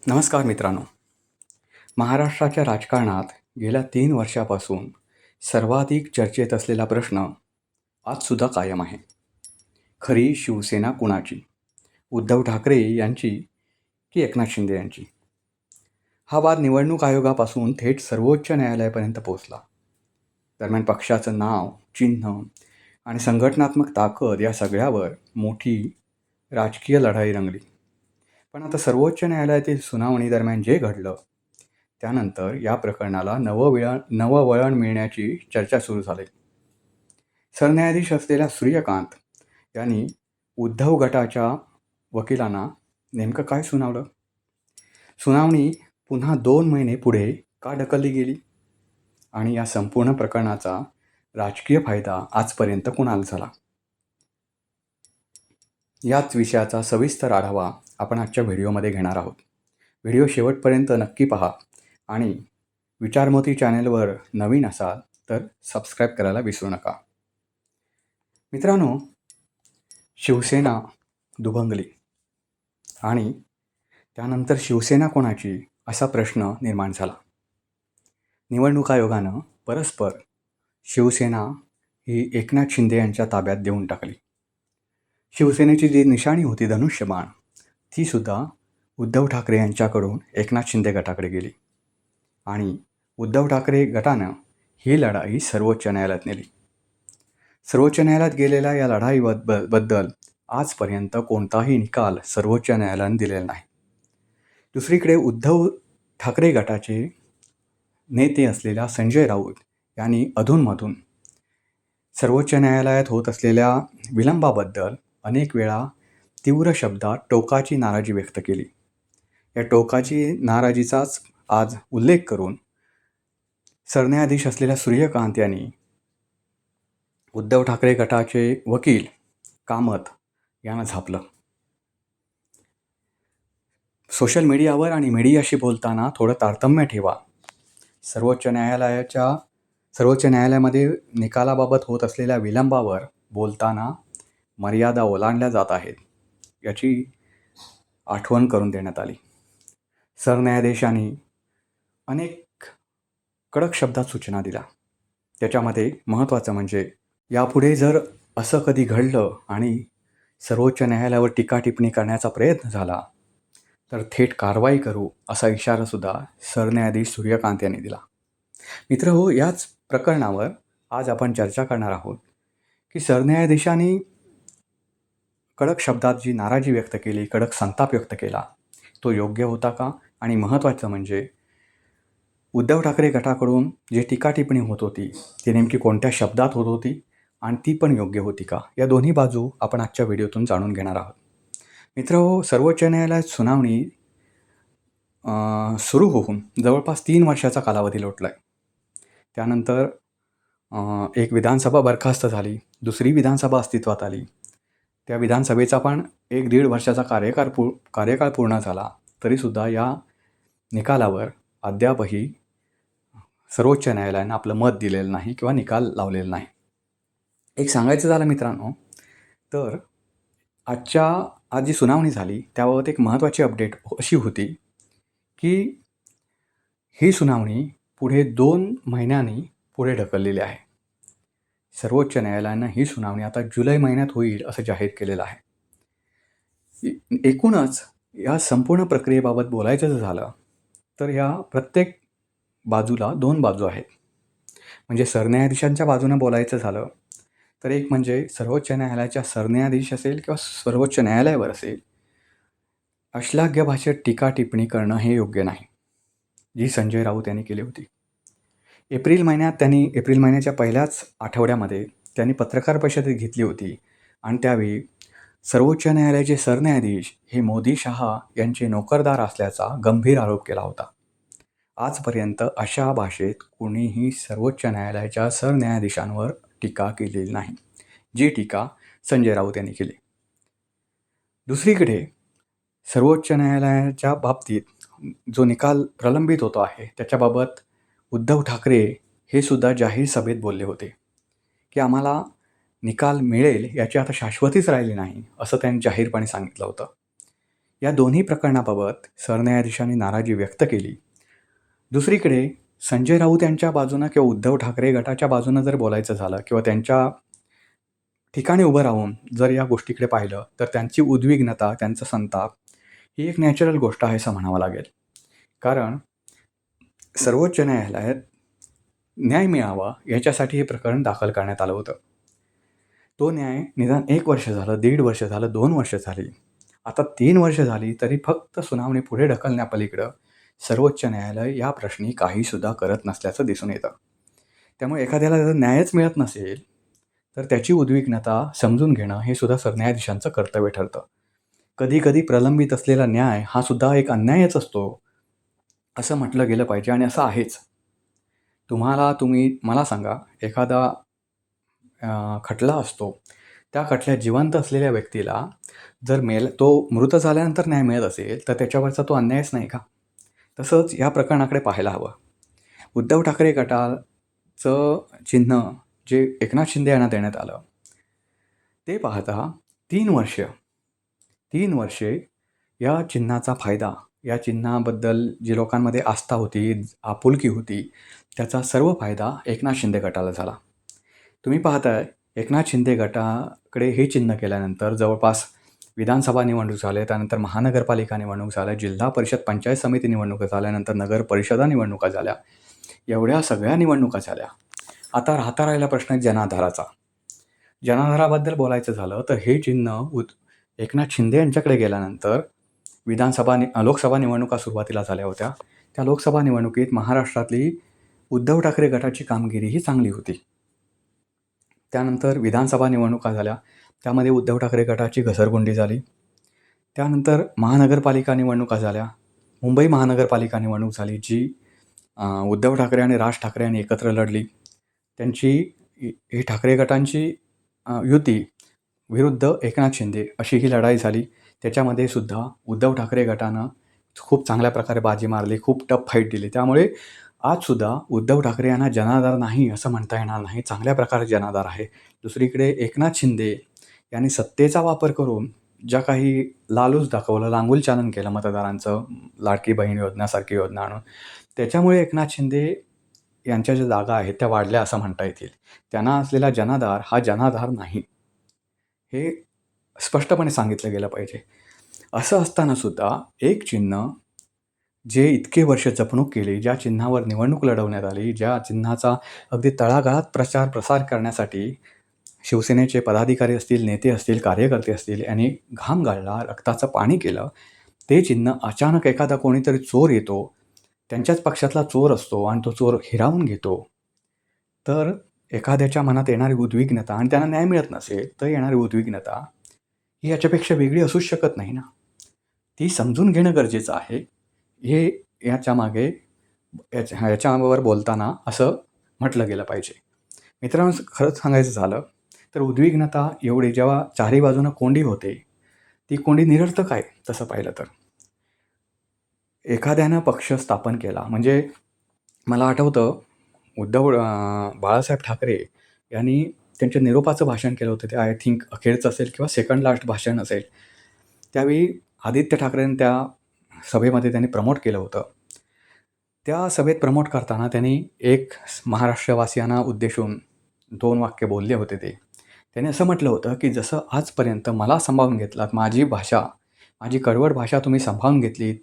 नमस्कार मित्रांनो. महाराष्ट्राच्या राजकारणात गेल्या 3 वर्षापासून सर्वाधिक चर्चेत असलेला प्रश्न आजसुद्धा कायम आहे. खरी शिवसेना कुणाची? उद्धव ठाकरे यांची की एकनाथ शिंदे यांची? हा वाद निवडणूक आयोगापासून थेट सर्वोच्च न्यायालयापर्यंत पोहोचला. दरम्यान पक्षाचं नाव, चिन्ह आणि संघटनात्मक ताकद या सगळ्यावर मोठी राजकीय लढाई रंगली. पण आता सर्वोच्च न्यायालयातील सुनावणी दरम्यान जे घडलं त्यानंतर या प्रकरणाला नवं वळण मिळण्याची चर्चा सुरू झाली. सरन्यायाधीश असलेल्या सूर्यकांत यांनी उद्धव गटाच्या वकिलांना नेमकं काय सुनावलं? सुनावणी पुन्हा 2 महिने पुढे का ढकलली गेली? आणि या संपूर्ण प्रकरणाचा राजकीय फायदा आजपर्यंत कुणाला झाला? याच विषयाचा सविस्तर आढावा आपण आजच्या व्हिडिओमध्ये घेणार आहोत. व्हिडिओ शेवटपर्यंत नक्की पहा आणि विचारमोती चॅनलवर नवीन असाल तर सबस्क्राईब करायला विसरू नका. मित्रांनो, शिवसेना दुभंगली आणि त्यानंतर शिवसेना कोणाची असा प्रश्न निर्माण झाला. निवडणूक आयोगानं परस्पर शिवसेना ही एकनाथ शिंदे यांच्या ताब्यात देऊन टाकली. शिवसेनेची जी निशाणी होती धनुष्यबाण, ती सुद्धा उद्धव ठाकरे यांच्याकडून एकनाथ शिंदे गटाकडे गेली आणि उद्धव ठाकरे गटानं ही लढाई सर्वोच्च न्यायालयात नेली. सर्वोच्च न्यायालयात गेलेल्या या लढाईबद्दल आजपर्यंत कोणताही निकाल सर्वोच्च न्यायालयाने दिलेला नाही. दुसरीकडे उद्धव ठाकरे गटाचे नेते असलेल्या संजय राऊत यांनी अधूनमधून सर्वोच्च न्यायालयात होत असलेल्या विलंबाबद्दल अनेक वेळा तीव्र शब्दात टोकाची नाराजी व्यक्त केली. या टोकाची नाराजीचाच आज उल्लेख करून सरन्यायाधीश असलेल्या सूर्यकांत यांनी उद्धव ठाकरे गटाचे वकील कामत यांना झापलं. सोशल मीडियावर आणि मीडियाशी बोलताना थोडं तारतम्य ठेवा. सर्वोच्च न्यायालयामध्ये निकालाबाबत होत असलेल्या विलंबावर बोलताना मर्यादा ओलांडल्या जात आहेत याची आठवण करून देण्यात आली. सरन्यायाधीशांनी अनेक कडक शब्दात सूचना दिल्या. त्याच्यामध्ये महत्त्वाचं म्हणजे यापुढे जर असं कधी घडलं आणि सर्वोच्च न्यायालयावर टीका टिप्पणी करण्याचा प्रयत्न झाला तर थेट कारवाई करू असा इशारासुद्धा सरन्यायाधीश सूर्यकांत यांनी दिला. मित्रहो, याच प्रकरणावर आज आपण चर्चा करणार आहोत की सरन्यायाधीशांनी कडक शब्दात जी नाराजी व्यक्त केली, कडक संताप व्यक्त केला, तो योग्य होता का? आणि महत्त्वाचं म्हणजे उद्धव ठाकरे गटाकडून जी टीका टिप्पणी होत होती ती नेमकी कोणत्या शब्दात होत होती आणि ती पण योग्य होती का? या दोन्ही बाजू आपण आजच्या व्हिडिओतून जाणून घेणार आहोत. मित्रहो, सर्वोच्च न्यायालयात सुनावणी सुरू होऊन जवळपास 3 वर्षाचा कालावधी लोटला आहे. त्यानंतर एक विधानसभा बरखास्त झाली, दुसरी विधानसभा अस्तित्वात आली. त्या विधानसभेचा पण 1-1.5 वर्षाचा कार्यकाळ पूर्ण झाला तरीसुद्धा या निकालावर अद्यापही सर्वोच्च न्यायालयानं आपलं मत दिलेलं नाही किंवा निकाल लावलेला नाही. एक सांगायचं झालं मित्रांनो, तर आज जी सुनावणी झाली त्याबाबत एक महत्त्वाची अपडेट अशी होती की ही सुनावणी पुढे 2 महिन्यांनी पुढे ढकललेली आहे. सर्वोच्च न्यायालयानं ही सुनावणी आता जुलै महिन्यात होईल असं जाहीर केलेलं आहे. एकूणच या संपूर्ण प्रक्रियेबाबत बोलायचं जर झालं तर या प्रत्येक बाजूला 2 बाजू आहेत. म्हणजे सरन्यायाधीशांच्या बाजूनं बोलायचं झालं तर एक म्हणजे सर्वोच्च न्यायालयाच्या सरन्यायाधीश असेल किंवा सर्वोच्च न्यायालयावर असेल, अश्लाघ्य भाषेत टीका टिप्पणी करणं हे योग्य नाही, जी संजय राऊत यांनी केली होती. एप्रिल महिन्याच्या पहिल्याच आठवड्यामध्ये त्यांनी पत्रकार परिषद घेतली होती आणि त्यावेळी सर्वोच्च न्यायालयाचे सरन्यायाधीश हे मोदी शहा यांचे नोकरदार असल्याचा गंभीर आरोप केला होता. आजपर्यंत अशा भाषेत कोणीही सर्वोच्च न्यायालयाच्या सरन्यायाधीशांवर टीका केलेली नाही, जी टीका संजय राऊत यांनी केली. दुसरीकडे सर्वोच्च न्यायालयाच्या बाबतीत जो निकाल प्रलंबित होतो आहे त्याच्याबाबत उद्धव ठाकरे हे सुद्धा जाहीर सभेत बोलले होते की आम्हाला निकाल मिळेल याची आता शाश्वतीच राहिली नाही असं त्यांनी जाहीरपणे सांगितलं होतं. या दोन्ही प्रकरणाबाबत सरन्यायाधीशांनी नाराजी व्यक्त केली. दुसरीकडे संजय राऊत यांच्या बाजूनं किंवा उद्धव ठाकरे गटाच्या बाजूनं जर बोलायचं झालं किंवा त्यांच्या ठिकाणी उभं राहून जर या गोष्टीकडे पाहिलं तर त्यांची उद्विग्नता, त्यांचा संताप ही एक नॅचरल गोष्ट आहे असं म्हणावं लागेल. कारण सर्वोच्च न्यायालयात न्याय मिळावा याच्यासाठी हे प्रकरण दाखल करण्यात आलं होतं. तो न्याय निदान 1 वर्ष झालं, 1.5 वर्ष झालं, 2 वर्ष झाली, आता 3 वर्ष झाली तरी फक्त सुनावणी पुढे ढकलण्यापलीकडं सर्वोच्च न्यायालय या प्रश्नी काहीसुद्धा करत नसल्याचं दिसून येतं. त्यामुळे एखाद्याला जर न्यायच मिळत नसेल तर त्याची उद्विग्नता समजून घेणं हे सुद्धा सरन्यायाधीशांचं कर्तव्य ठरतं. कधी प्रलंबित असलेला न्याय हा सुद्धा एक अन्यायच असतो असं म्हटलं गेलं पाहिजे आणि असं आहेच. तुम्ही मला सांगा, एखादा खटला असतो, त्या खटल्यात जिवंत असलेल्या व्यक्तीला जर तो मृत झाल्यानंतर न्याय मिळत असेल तर त्याच्यावरचा तो अन्यायच नाही का? तसंच या प्रकरणाकडे पाहायला हवं. उद्धव ठाकरे गटाचं चिन्ह जे एकनाथ शिंदे यांना देण्यात आलं ते पाहता 3 वर्षे या चिन्हाचा फायदा, या चिन्हाबद्दल जी लोकांमध्ये आस्था होती, आपुलकी होती, त्याचा सर्व फायदा एकनाथ शिंदे गटाला झाला. तुम्ही पाहताय एकनाथ शिंदे गटाकडे हे चिन्ह केल्यानंतर जवळपास विधानसभा निवडणूक झाल्या, त्यानंतर महानगरपालिका निवडणूक झाल्या, जिल्हा परिषद पंचायत समिती निवडणुका झाल्यानंतर नगर परिषदा निवडणुका झाल्या, एवढ्या सगळ्या निवडणुका झाल्या. आता राहिला प्रश्न जनाधाराचा. जनाधाराबद्दल बोलायचं झालं तर हे चिन्ह एकनाथ शिंदे यांच्याकडे गेल्यानंतर लोकसभा निवडणुका सुरुवातीला झाल्या होत्या. त्या लोकसभा निवडणुकीत महाराष्ट्रातली उद्धव ठाकरे गटाची कामगिरी ही चांगली होती. त्यानंतर विधानसभा निवडणुका झाल्या, त्यामध्ये उद्धव ठाकरे गटाची घसरगुंडी झाली. त्यानंतर महानगरपालिका निवडणुका झाल्या, मुंबई महानगरपालिका निवडणूक झाली जी उद्धव ठाकरे आणि राज ठाकरे यांनी एकत्र लढली. त्यांची ही ठाकरे गटांची युती विरुद्ध एकनाथ शिंदे अशी ही लढाई झाली. त्याच्यामध्ये सुद्धा उद्धव ठाकरे गटानं खूप चांगल्या प्रकारे बाजी मारली, खूप टफ फाईट दिली. त्यामुळे आजसुद्धा उद्धव ठाकरे यांना जनाधार नाही असं म्हणता येणार नाही, चांगल्या प्रकारे जनाधार आहे. दुसरीकडे एकनाथ शिंदे यांनी सत्तेचा वापर करून ज्या काही लालूच दाखवलं, लांगुलचालन केलं मतदारांचं, लाडकी बहीण योजनासारखी योजना आणून, त्याच्यामुळे एकनाथ शिंदे यांच्या ज्या जागा आहेत त्या वाढल्या असं म्हणता येतील. त्यांना असलेला जनाधार हा जनाधार नाही, हे स्पष्टपणे सांगितलं गेलं पाहिजे. असं असतानासुद्धा एक चिन्ह जे इतके वर्ष जपणूक केली, ज्या चिन्हावर निवडणूक लढवण्यात आली, ज्या चिन्हाचा अगदी तळागाळात प्रचार प्रसार करण्यासाठी शिवसेनेचे पदाधिकारी असतील, नेते असतील, कार्यकर्ते असतील यांनी घाम गाळला, रक्ताचं पाणी केलं, ते चिन्ह अचानक एखादा कोणीतरी चोर येतो, त्यांच्याच पक्षातला चोर असतो आणि तो चोर हिरावून घेतो, तर एखाद्याच्या मनात येणारी उद्विग्नता आणि त्यांना न्याय मिळत नसेल तर येणारी उद्विग्नता ही याच्यापेक्षा वेगळी असूच शकत नाही ना. ती समजून घेणं गरजेचं आहे. हे ह्याच्यावर बोलताना असं म्हटलं गेलं पाहिजे. मित्रांनो, खरंच सांगायचं झालं तर उद्विग्नता एवढी जेव्हा चारही बाजूनं कोंडी होते, ती कोंडी निरर्थक आहे तसं पाहिलं तर. एखाद्यानं पक्ष स्थापन केला म्हणजे मला आठवतं बाळासाहेब ठाकरे यांनी त्यांच्या निरोपाचं भाषण केलं होतं. ते आय थिंक अखेरचं असेल किंवा सेकंड लास्ट भाषण असेल. त्यावेळी आदित्य ठाकरेंनी त्या सभेमध्ये त्यांनी प्रमोट केलं होतं. त्या सभेत प्रमोट करताना त्यांनी एक महाराष्ट्रवासियांना उद्देशून 2 वाक्य बोलले होते. त्यांनी असं म्हटलं होतं की जसं आजपर्यंत मला सांभाळून घेतलात, माझी कडवट भाषा तुम्ही सांभाळून घेतलीत,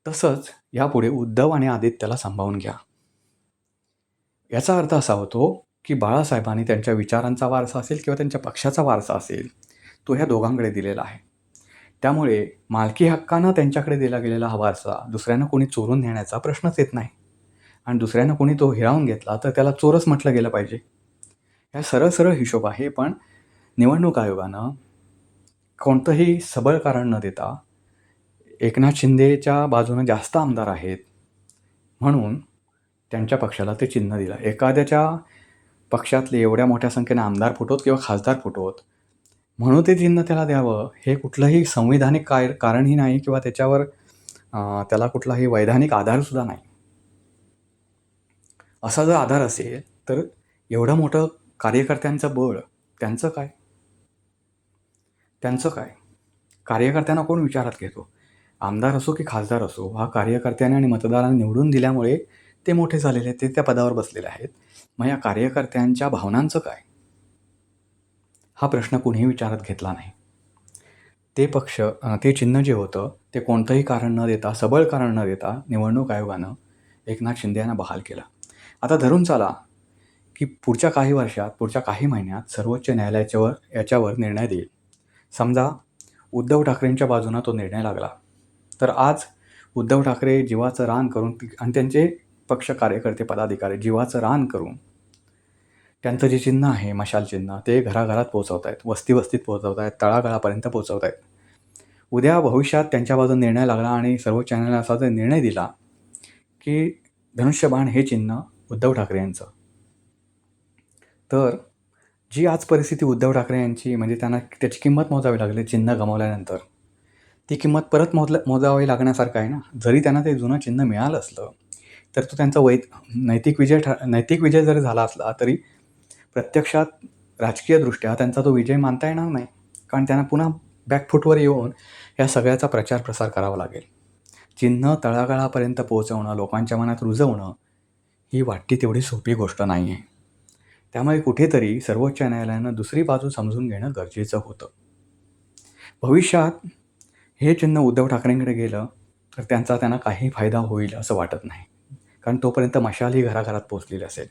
तसंच यापुढे उद्धव आणि आदित्यला सांभाळून घ्या. याचा अर्थ असा होतो की बाळासाहेबांनी त्यांच्या विचारांचा वारसा असेल किंवा त्यांच्या पक्षाचा वारसा असेल, तो ह्या दोघांकडे दिलेला आहे. त्यामुळे मालकी हक्कानं त्यांच्याकडे दिला गेलेला हा वारसा दुसऱ्यांना कोणी चोरून नेण्याचा प्रश्नच येत नाही. आणि दुसऱ्यांना कोणी तो हिरावून घेतला तर त्याला चोरच म्हटलं गेलं पाहिजे. हा सरळ हिशोब आहे. पण निवडणूक आयोगानं कोणतंही सबळ कारण न देता एकनाथ शिंदेच्या बाजूनं जास्त आमदार आहेत म्हणून त्यांच्या पक्षाला ते चिन्ह दिलं. एखाद्याच्या पक्षातले एवढ्या मोठ्या संख्येने आमदार फुटवत किंवा खासदार फुटवत म्हणून ते चिन्ह त्याला द्यावं हे कुठलंही संविधानिक कारणही नाही किंवा त्याला कुठलाही वैधानिक आधारसुद्धा नाही. असा जर आधार असेल तर एवढं मोठं कार्यकर्त्यांचं बळ त्यांचं काय? कार्यकर्त्यांना कोण विचारात घेतो? आमदार असो की खासदार असो, हा कार्यकर्त्याने आणि मतदारांनी निवडून दिल्यामुळे ते मोठे झालेले आहेत, ते त्या पदावर बसलेले आहेत. मग या कार्यकर्त्यांच्या भावनांचं काय? हा प्रश्न कुणीही विचारात घेतला नाही. ते चिन्ह जे होतं, ते कोणतंही कारण न देता, सबळ कारण न देता निवडणूक आयोगानं एकनाथ शिंदे यांना बहाल केलं. आता धरून चाला, की पुढच्या काही वर्षात, पुढच्या काही महिन्यात सर्वोच्च न्यायालयाच्यावर याच्यावर निर्णय देईल. समजा उद्धव ठाकरेंच्या बाजूनं तो निर्णय लागला, तर आज उद्धव ठाकरे जीवाचं रान करून आणि त्यांचे पक्ष कार्यकर्ते, पदाधिकारी जीवाचं रान करून त्यांचं जे चिन्ह आहे, मशाल चिन्ह, ते घराघरात पोहोचवत आहेत, वस्ती-वस्तीत पोहोचवत आहेत, तळागाळापर्यंत पोहोचवत आहेत. उद्या भविष्यात त्यांच्या बाजूने निर्णय लागला आणि सर्वोच्च न्यायालयाने असा जर निर्णय दिला, की धनुष्यबाण हे चिन्ह उद्धव ठाकरे यांचं, तर जी आज परिस्थिती उद्धव ठाकरे यांची, म्हणजे त्यांना त्याची किंमत मोजावी लागली चिन्ह गमावल्यानंतर, ती किंमत परत मोजावी लागण्यासारखं आहे ना. जरी त्यांना ते जुनं चिन्ह मिळालं असलं, तर तो त्यांचा नैतिक विजय जरी झाला असला, तरी प्रत्यक्षात राजकीयदृष्ट्या त्यांचा तो विजय मानता येणार नाही. कारण त्यांना पुन्हा बॅकफूटवर येऊन या सगळ्याचा प्रचार प्रसार करावा लागेल. चिन्ह तळागाळापर्यंत पोहोचवणं, लोकांच्या मनात रुजवणं, ही वाटती तेवढी सोपी गोष्ट नाही आहे. त्यामुळे कुठेतरी सर्वोच्च न्यायालयानं दुसरी बाजू समजून घेणं गरजेचं होतं. भविष्यात हे चिन्ह उद्धव ठाकरेंकडे गेलं, तर त्यांना काही फायदा होईल असं वाटत नाही. कारण तोपर्यंत मशाल ही घराघरात पोहोचलेली असेल.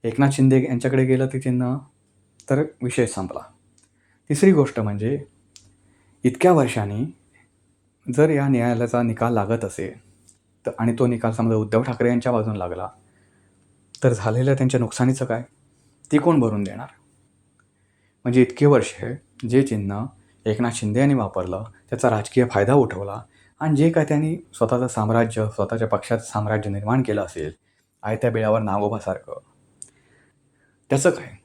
एकनाथ शिंदे यांच्याकडे गेलं ते चिन्ह, तर विषय संपला. तिसरी गोष्ट म्हणजे, इतक्या वर्षांनी जर या न्यायालयाचा निकाल लागत असेल, तर आणि तो निकाल समजा उद्धव ठाकरे यांच्या बाजूने लागला, तर झालेल्या त्यांच्या नुकसानीचं काय? ती कोण भरून देणार? म्हणजे इतके वर्षे जे चिन्ह एकनाथ शिंदे यांनी वापरलं, त्याचा राजकीय फायदा उठवला आणि जे काय त्यांनी स्वतःचं साम्राज्य, स्वतःच्या पक्षाचं साम्राज्य निर्माण केलं असेल, आयत्या बिळावर नागोबासारखं, त्याचं काय?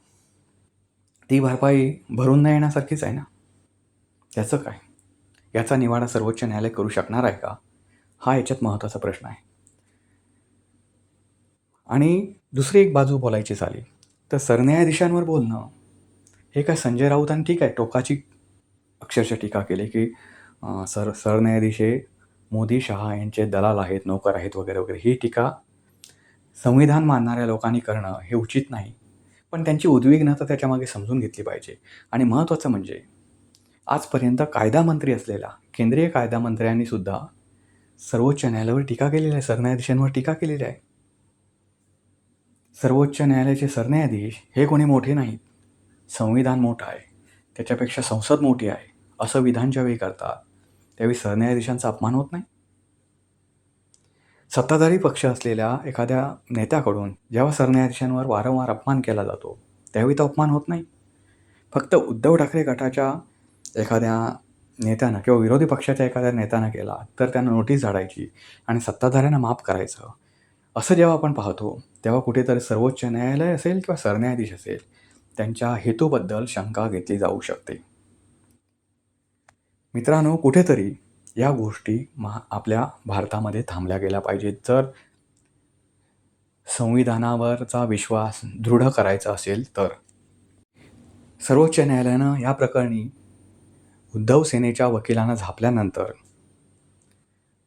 ती भरपाई भरून न येण्यासारखीच आहे ना. त्याचं काय? याचा निवाडा सर्वोच्च न्यायालय करू शकणार आहे का? हा याच्यात महत्त्वाचा प्रश्न आहे. आणि दुसरी एक बाजू बोलायची झाली, तर सरन्यायाधीशांवर बोलणं, हे काय संजय राऊतांनी ठीक आहे, टोकाची अक्षरशः टीका केली, की सरन्यायाधीश हे मोदी, शहा यांचे दलाल आहेत, नोकर आहेत वगैरे वगैरे. ही टीका संविधान मानणाऱ्या लोकांनी करणं हे उचित नाही. पण त्यांची उद्विग्नता त्याच्यामागे समजून घेतली पाहिजे. आणि महत्त्वाचं म्हणजे, आजपर्यंत कायदा मंत्री असलेल्या केंद्रीय कायदा मंत्र्यांनी सुद्धा सर्वोच्च न्यायालयावर टीका केलेली आहे, सरन्यायाधीशांवर टीका केलेली आहे. सर्वोच्च न्यायालयाचे सरन्यायाधीश हे कोणी मोठे नाहीत. संविधान मोठं आहे, त्याच्यापेक्षा संसद मोठी आहे, असं विधान ज्यावेळी करतात, त्यावेळी सरन्यायाधीशांचा अपमान होत नाही. सत्ताधारी पक्ष असलेल्या एखाद्या नेत्याकडून जेव्हा सरन्यायाधीशांवर वारंवार अपमान केला जातो, त्यावेळी तो अपमान होत नाही. फक्त उद्धव ठाकरे गटाच्या एखाद्या नेत्यानं किंवा विरोधी पक्षाच्या एखाद्या नेत्यानं केला, तर त्यांना नोटीस झाडायची आणि सत्ताधाऱ्यांना माफ करायचं, असं जेव्हा आपण पाहतो, तेव्हा कुठेतरी सर्वोच्च न्यायालय असेल किंवा सरन्यायाधीश असेल, त्यांच्या हेतूबद्दल शंका घेतली जाऊ शकते. मित्रांनो, कुठेतरी या गोष्टी आपल्या भारतामध्ये थांबल्या गेल्या पाहिजेत. जर संविधानावरचा विश्वास दृढ करायचा असेल तर. सर्वोच्च न्यायालयानं या प्रकरणी उद्धव सेनेच्या वकिलांना झापल्यानंतर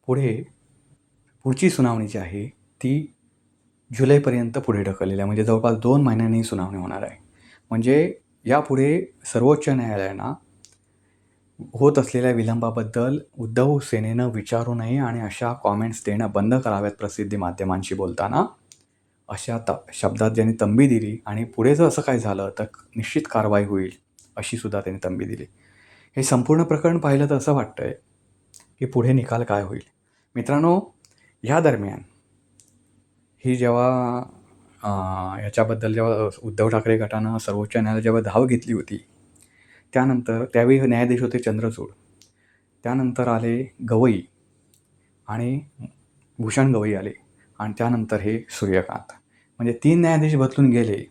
पुढची सुनावणी जी आहे ती जुलैपर्यंत पुढे ढकललेली आहे. म्हणजे जवळपास 2 महिन्यांनी सुनावणी होणार आहे. म्हणजे यापुढे सर्वोच्च न्यायालयानं होत असलेल्या विलंबाबद्दल उद्धव सेनेनं विचारू नये आणि अशा कॉमेंट्स देणं बंद कराव्यात प्रसिद्धी माध्यमांशी बोलताना, अशा शब्दात ज्यांनी तंबी दिली. आणि पुढे जर असं काय झालं तर निश्चित कारवाई होईल, अशी सुद्धा त्यांनी तंबी दिली. हे संपूर्ण प्रकरण पाहिलं तर असं वाटतंय की पुढे निकाल काय होईल. मित्रांनो, या दरम्यान ही जेव्हा जेव्हा उद्धव ठाकरे गटानं सर्वोच्च न्यायालयात जेव्हा धाव घेतली होती, त्यावेळी न्यायाधीश होते चंद्रचूड, त्यानंतर आले गवई आणि भूषण गवई आले, आणि त्यानंतर हे सूर्यकांत. म्हणजे 3 न्यायाधीश बदलून गेले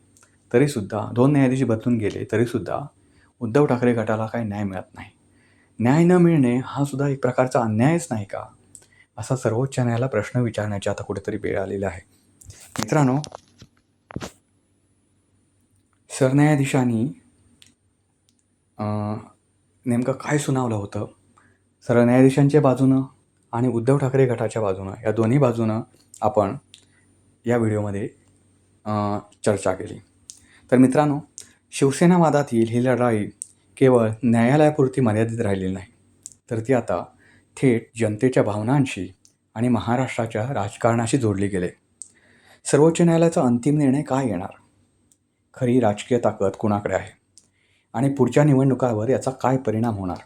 तरीसुद्धा, 2 न्यायाधीश बदलून गेले तरीसुद्धा उद्धव ठाकरे गटाला काही न्याय मिळत नाही. न्याय न मिळणे हा सुद्धा एक प्रकारचा अन्यायच नाही का, असा सर्वोच्च न्यायालयाला प्रश्न विचारण्याची आता कुठेतरी वेळ आलेला आहे. मित्रांनो, सरन्यायाधीशांनी नेमकं काय सुनावलं होतं सरन्यायाधीशांच्या बाजूनं आणि उद्धव ठाकरे गटाच्या बाजूनं, या दोन्ही बाजूनं आपण या व्हिडिओमध्ये चर्चा केली. तर मित्रांनो, शिवसेना वादातील ही लढाई केवळ न्यायालयापुरती मर्यादित राहिलेली नाही, तर ती आता थेट जनतेच्या भावनांशी आणि महाराष्ट्राच्या राजकारणाशी जोडली गेली. सर्वोच्च न्यायालयाचा अंतिम निर्णय काय येणार? खरी राजकीय ताकद कुणाकडे आहे? आणि पुढच्या निवडणुकांवर याचा काय परिणाम होणार?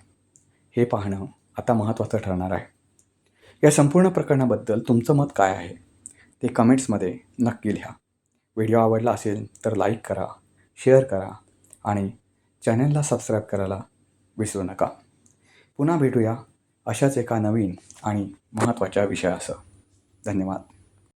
हे पाहणं आता महत्त्वाचं ठरणार आहे. या संपूर्ण प्रकरणाबद्दल तुमचं मत काय आहे ते कमेंट्समध्ये नक्की लिहा. व्हिडिओ आवडला असेल तर लाईक करा, शेअर करा आणि चॅनलला सबस्क्राईब करायला विसरू नका. पुन्हा भेटूया अशाच एका नवीन आणि महत्त्वाच्या विषयासह. धन्यवाद.